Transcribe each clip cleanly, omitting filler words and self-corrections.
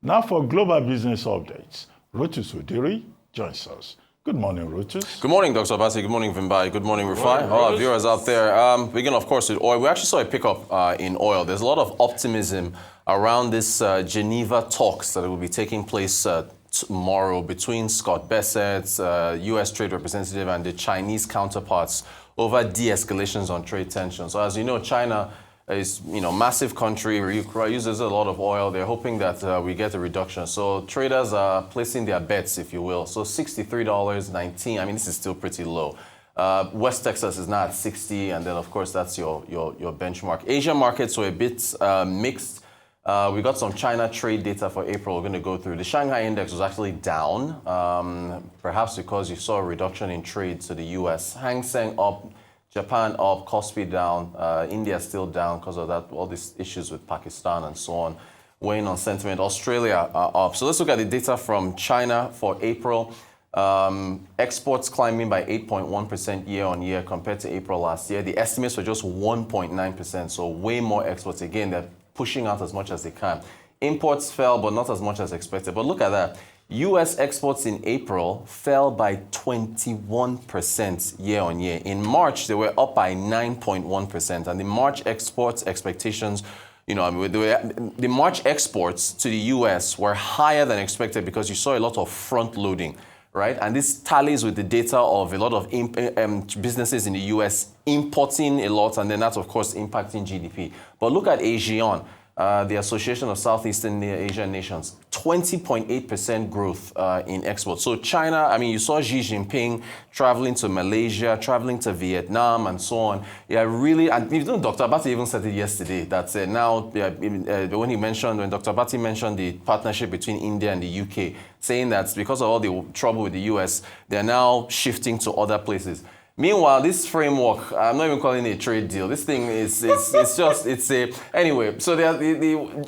Now for global business updates, Rotus Oddiri joins us. Good morning, Rotus. Good morning, Dr. Abati. Good morning, Vimbai. Good morning, Rufai. All our viewers out there. Begin, of course, with oil. We actually saw a pickup in oil. There's a lot of optimism around this Geneva talks that will be taking place tomorrow between Scott Bessent, U.S. Trade Representative, and the Chinese counterparts over de-escalations on trade tensions. So as you know, China is, massive country, uses a lot of oil. They're hoping that we get a reduction. So traders are placing their bets, if you will. So $63.19, I mean, this is still pretty low. West Texas is now at 60, and then, of course, that's your benchmark. Asian markets were a bit mixed. We got some China trade data for April we're going to go through. The Shanghai index was actually down, perhaps because you saw a reduction in trade to the U.S. Hang Seng up, Japan up, Kospi down, India still down because of that, all these issues with Pakistan and so on, weighing on sentiment. Australia up. So let's look at the data from China for April. Exports climbing by 8.1% year on year compared to April last year. The estimates were just 1.9%, so way more exports. Again, they're pushing out as much as they can. Imports fell, but not as much as expected. But look at that. U.S. exports in April fell by 21% year on year. In March, they were up by 9.1%. And the March exports expectations, the March exports to the U.S. were higher than expected because you saw a lot of front loading, right? And this tallies with the data of a lot of businesses in the U.S. importing a lot, and then that's, of course, impacting GDP. But look at ASEAN, the Association of Southeastern Asian Nations, 20.8% growth in exports. So China, I mean, you saw Xi Jinping traveling to Malaysia, traveling to Vietnam, and so on. Yeah, really, and even Dr. Abati even said it yesterday, that now, when Dr. Abati mentioned the partnership between India and the U.K., saying that because of all the trouble with the U.S., they're now shifting to other places. Meanwhile, this framework, I'm not even calling it a trade deal. This thing anyway, so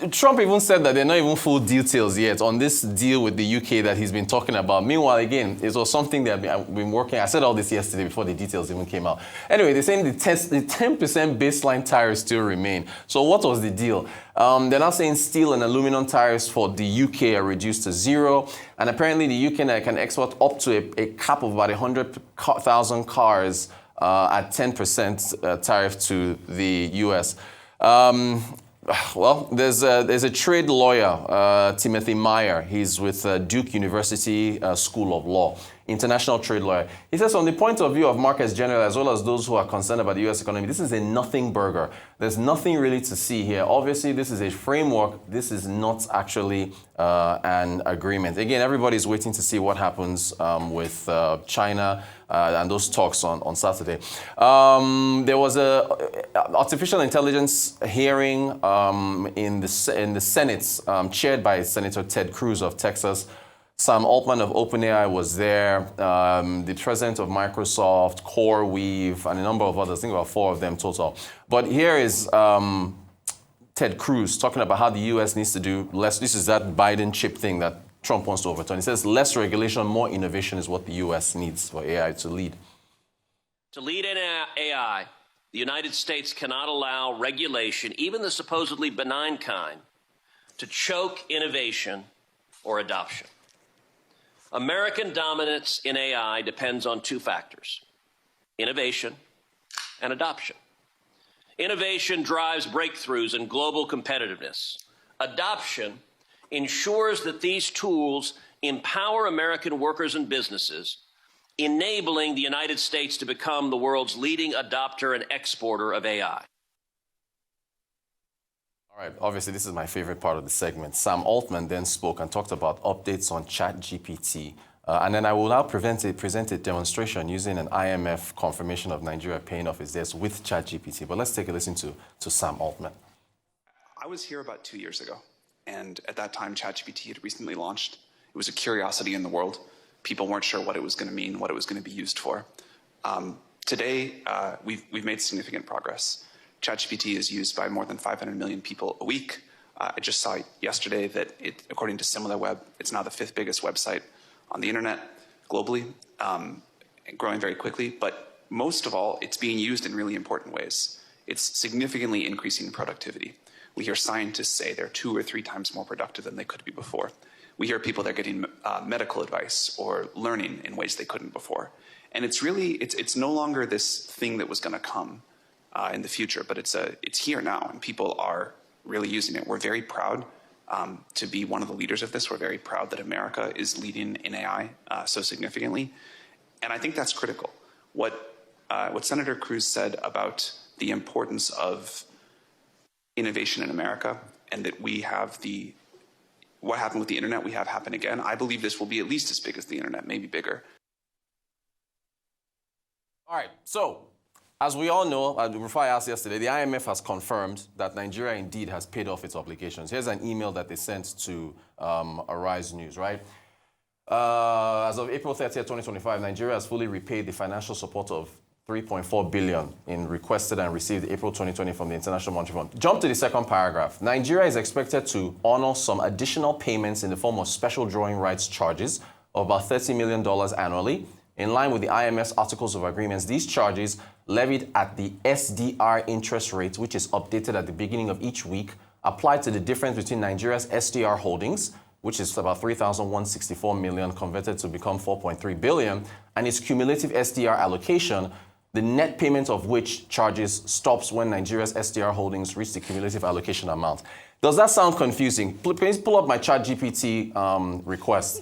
Trump even said that they're not even full details yet on this deal with the UK that he's been talking about. Meanwhile, again, it was something that I've been working. I said all this yesterday before the details even came out. Anyway, they're saying the 10% baseline tariffs still remain. So what was the deal? They're now saying steel and aluminum tariffs for the UK are reduced to 0. And apparently the UK now can export up to a cap of about 100,000 cars at 10% tariff to the US. Well, there's a trade lawyer, Timothy Meyer. He's with Duke University School of Law, international trade lawyer. He says, from the point of view of markets generally, as well as those who are concerned about the U.S. economy, this is a nothing burger. There's nothing really to see here. Obviously, this is a framework. This is not actually an agreement. Again, everybody's waiting to see what happens with China and those talks on Saturday. There was a artificial intelligence hearing in the Senate, chaired by Senator Ted Cruz of Texas. Sam Altman of OpenAI was there, the president of Microsoft, CoreWeave, and a number of others. I think about 4 of them total. But here is Ted Cruz talking about how the U.S. needs to do less. This is that Biden chip thing that Trump wants to overturn. He says less regulation, more innovation is what the U.S. needs for AI to lead. To lead in AI, the United States cannot allow regulation, even the supposedly benign kind, to choke innovation or adoption. American dominance in AI depends on 2 factors: innovation and adoption. Innovation drives breakthroughs and global competitiveness. Adoption ensures that these tools empower American workers and businesses, enabling the United States to become the world's leading adopter and exporter of AI. All right, obviously this is my favorite part of the segment. Sam Altman then spoke and talked about updates on ChatGPT. And then I will now present a demonstration using an IMF confirmation of Nigeria paying off its debts with ChatGPT. But let's take a listen to Sam Altman. I was here about 2 years ago, and at that time ChatGPT had recently launched. It was a curiosity in the world. People weren't sure what it was going to mean, what it was going to be used for. Today, we've made significant progress. ChatGPT is used by more than 500 million people a week. I just saw yesterday that according to SimilarWeb, it's now the 5th biggest website on the internet globally, growing very quickly. But most of all, it's being used in really important ways. It's significantly increasing productivity. We hear scientists say they're 2 or 3 times more productive than they could be before. We hear people that are getting medical advice or learning in ways they couldn't before. And it's really, it's no longer this thing that was going to come in the future, but it's here now, and people are really using it. We're very proud to be one of the leaders of this. We're very proud that America is leading in AI so significantly. And I think that's critical. What Senator Cruz said about the importance of innovation in America, and that we have what happened with the internet, we have happen again. I believe this will be at least as big as the internet, maybe bigger. All right, so as we all know, Rufai asked yesterday, the IMF has confirmed that Nigeria indeed has paid off its obligations. Here's an email that they sent to Arise News, right? As of April 30th, 2025, Nigeria has fully repaid the financial support of 3.4 billion in requested and received April 2020 from the International Monetary Fund. Jump to the second paragraph. Nigeria is expected to honor some additional payments in the form of special drawing rights charges of about $30 million annually. In line with the IMF's Articles of Agreements, these charges, levied at the SDR interest rate, which is updated at the beginning of each week, apply to the difference between Nigeria's SDR holdings, which is about 3,164 million converted to become 4.3 billion, and its cumulative SDR allocation, the net payment of which charges stops when Nigeria's SDR holdings reach the cumulative allocation amount. Does that sound confusing? Please pull up my ChatGPT request.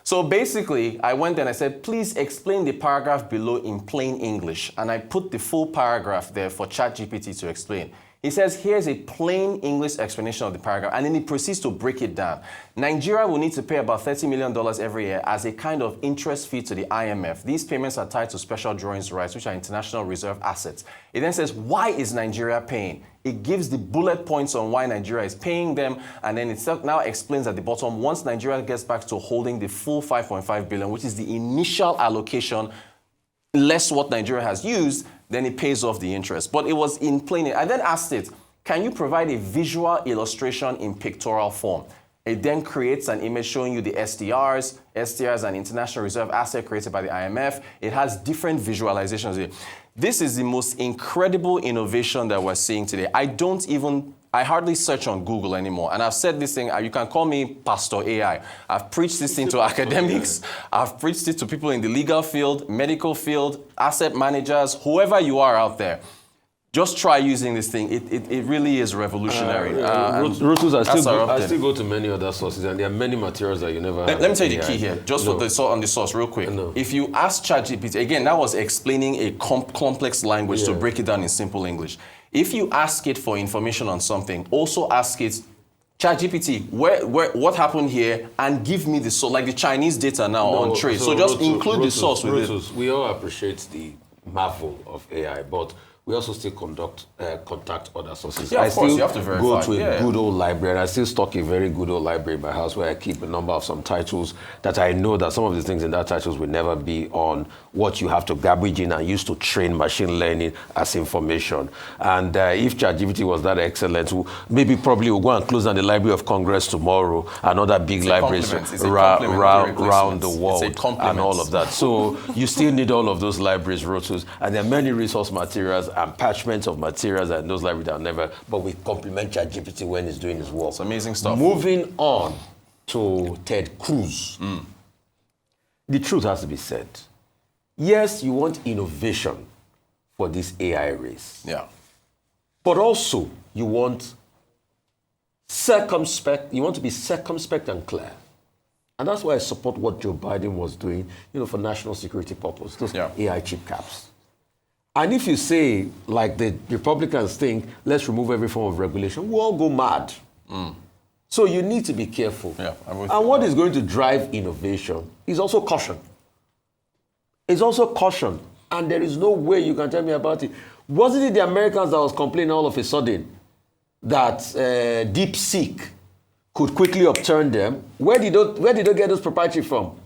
So basically, I went and I said, please explain the paragraph below in plain English. And I put the full paragraph there for ChatGPT to explain. He says, here's a plain English explanation of the paragraph, and then he proceeds to break it down. Nigeria will need to pay about $30 million every year as a kind of interest fee to the IMF. These payments are tied to special drawings rights, which are international reserve assets. It then says, why is Nigeria paying? It gives the bullet points on why Nigeria is paying them, and then it now explains at the bottom, once Nigeria gets back to holding the full 5.5 billion, which is the initial allocation, less what Nigeria has used, then it pays off the interest. But it was in plain. I then asked it, can you provide a visual illustration in pictorial form? It then creates an image showing you the SDRs. SDRs is an international reserve asset created by the IMF. It has different visualizations here. This is the most incredible innovation that we're seeing today. I hardly search on Google anymore. And I've said this thing, you can call me Pastor AI. I've preached this thing to academics. I've preached it to people in the legal field, medical field, asset managers, whoever you are out there. Just try using this thing. It really is revolutionary. Rotus, I still go to many other sources, and there are many materials that you never Let me tell you the key here, just on the source real quick. If you ask ChatGPT, again, that was explaining a complex language to break it down in simple English. If you ask it for information on something, also ask it, ChatGPT, what happened here, and give me the source, like the Chinese data now on trade. So just include the source with it. We all appreciate the marvel of AI, but we also still contact other sources. Yeah, of course, you have to verify. Go to a good old library. I still stock a very good old library in my house where I keep a number of some titles that I know that some of the things in that titles will never be on what you have to garbage in and use to train machine learning as information. And if ChatGPT was that excellent, probably we'll go and close down the Library of Congress tomorrow and other big libraries around the world and all of that. So you still need all of those libraries, Rotus, and there are many resource materials and parchments of materials that those libraries are never, but we complement ChatGPT when it's doing its work. It's amazing stuff. Moving on to Ted Cruz. The truth has to be said. Yes, you want innovation for this AI race. Yeah. But also, you want to be circumspect and clear. And that's why I support what Joe Biden was doing, for national security purpose, those AI chip caps. And if you say, like the Republicans think, let's remove every form of regulation, we'll all go mad. So you need to be careful. Yeah, and what is going to drive innovation is also caution. It's also caution. And there is no way you can tell me about it. Wasn't it the Americans that was complaining all of a sudden that DeepSeek could quickly upturn them? Where did they get those proprietary from?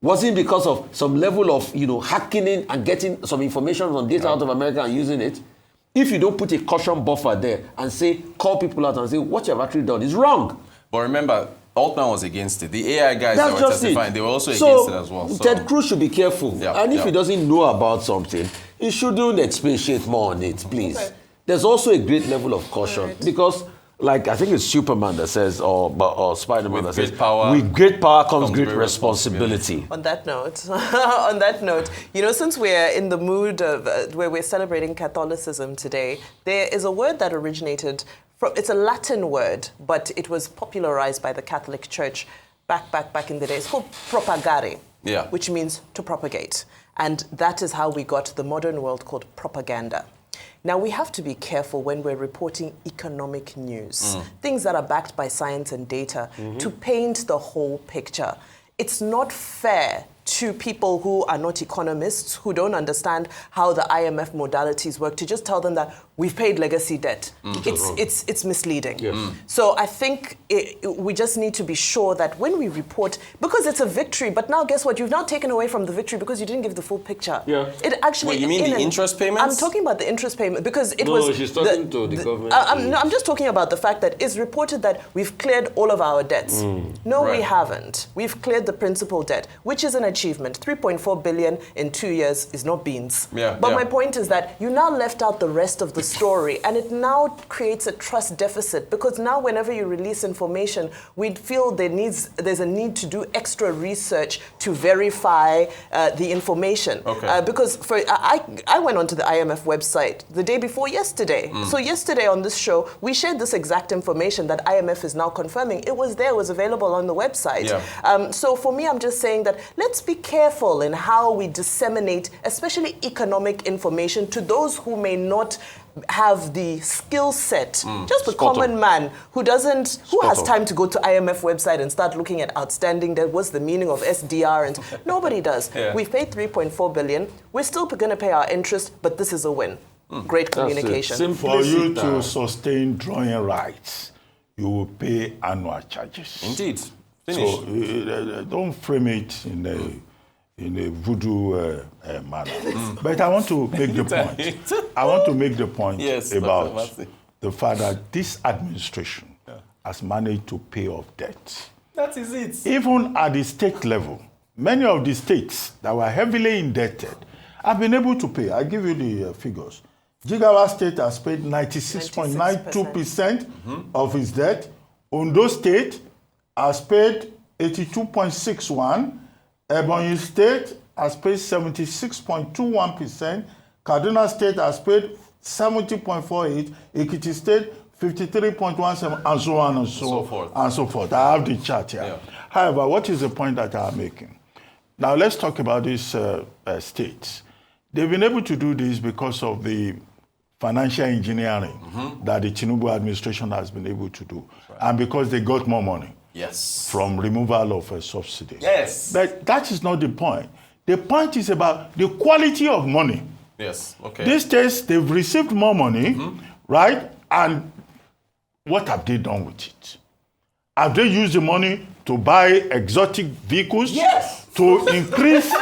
Was it because of some level of, hacking in and getting some information on data out of America and using it? If you don't put a caution buffer there and call people out and say, what you have actually done is wrong. But remember, Altman was against it. The AI guys that were testifying, they were also against it as well. So Ted Cruz should be careful. And if he doesn't know about something, he shouldn't expatiate more on it, please. Okay. There's also a great level of caution because like I think it's Superman that says, or Spider-Man that says, power with great power comes great responsibility. On that note, since we're in the mood of where we're celebrating Catholicism today, there is a word that originated from, it's a Latin word, but it was popularized by the Catholic Church back in the day. It's called propagare, which means to propagate. And that is how we got the modern world called propaganda. Now, we have to be careful when we're reporting economic news, things that are backed by science and data, to paint the whole picture. It's not fair to people who are not economists, who don't understand how the IMF modalities work, to just tell them that we've paid legacy debt. It's misleading. So I think we just need to be sure that when we report, because it's a victory, but now guess what? You've now taken away from the victory because you didn't give the full picture. It actually. Wait, you mean the interest payments? I'm talking about the interest payment because it was. No, she's talking to the government. I'm just talking about the fact that it's reported that we've cleared all of our debts. No, we haven't. We've cleared the principal debt, which is an achievement. 3.4 billion in 2 years is not beans. But my point is that you now left out the rest of the story, and it now creates a trust deficit, because now whenever you release information, we feel there's a need to do extra research to verify the information. Because I went onto the IMF website the day before yesterday. So yesterday on this show, we shared this exact information that IMF is now confirming. It was there, it was available on the website. So for me, I'm just saying that let's be careful in how we disseminate, especially economic information, to those who may not have the skill set, just the common man who has time to go to IMF website and start looking at outstanding debt, what's the meaning of SDR, and nobody does. We've paid 3.4 billion. We're still going to pay our interest, but this is a win. Great communication. For you to sustain drawing rights, you will pay annual charges. Indeed. So don't frame it in a voodoo manner. But I want to make the point. I want to make the point about the fact that this administration has managed to pay off debt. That is it. Even at the state level, many of the states that were heavily indebted have been able to pay. I'll give you the figures. Jigawa State has paid 96.92% of its debt. Ondo State has paid 82.61%. Ebonyi State has paid 76.21%. Kaduna State has paid 70.48%. Ekiti State 53.17%, and so on and so forth. I have the chart here. However, what is the point that I'm making? Now let's talk about these states. They've been able to do this because of the financial engineering that the Tinubu administration has been able to do, and because they got more money. From removal of a subsidy. But that is not the point. The point is about the quality of money. These states, they've received more money, right? And what have they done with it? Have they used the money to buy exotic vehicles? To increase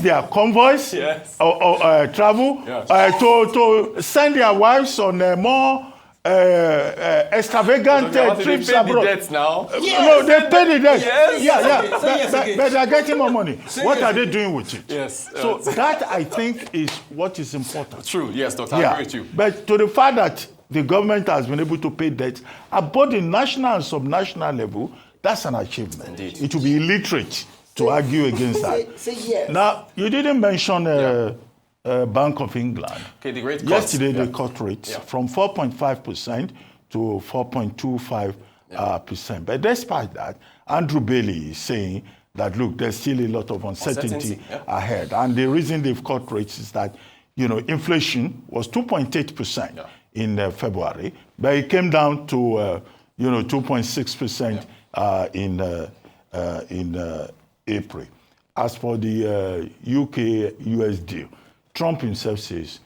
their convoys or travel? To send their wives on more extravagant trips abroad. They pay the debts now. No, they pay the debt. But they're getting more money. What are they doing with it? So that, I think, is what is important. True. Yes, Doctor. I agree with you. But to the fact that the government has been able to pay debts at both the national and subnational level, that's an achievement. Indeed. It will be illiterate to argue against that. Now, you didn't mention Bank of England. The great yesterday they cut rates from 4.5% to 4.25%. But despite that, Andrew Bailey is saying that, look, there's still a lot of uncertainty ahead. And the reason they've cut rates is that, inflation was 2.8% in February, but it came down to 2.6% in April. As for the UK-US deal, Trump himself says,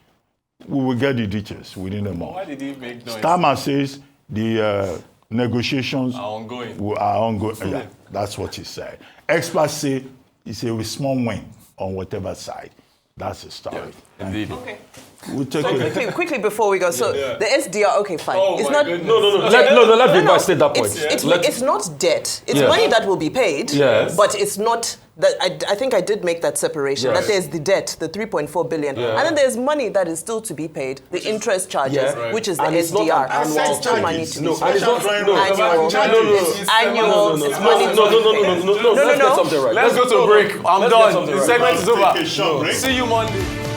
we will get the details within a month. Why did he make noise? Starmer says the negotiations are ongoing. That's what he said. Experts say it's a small win on whatever side. That's the story. Indeed. Okay. We'll take So it. quickly before we go. So the SDR, okay, fine. It's not. Let me state that point. It's not debt. It's money that will be paid. Yes. But it's not. That I think I did make that separation. Yes. That there's the debt, the 3.4 billion, and then there's money that is still to be paid, the interest charges, which is the And it's not SDR. an annual It's still charges. money to be No, spent. and it's not Annual. It's annual. It's money. No. Let's get something right. Let's go to a break. I'm done. The segment is over. Take a short break. See you Monday.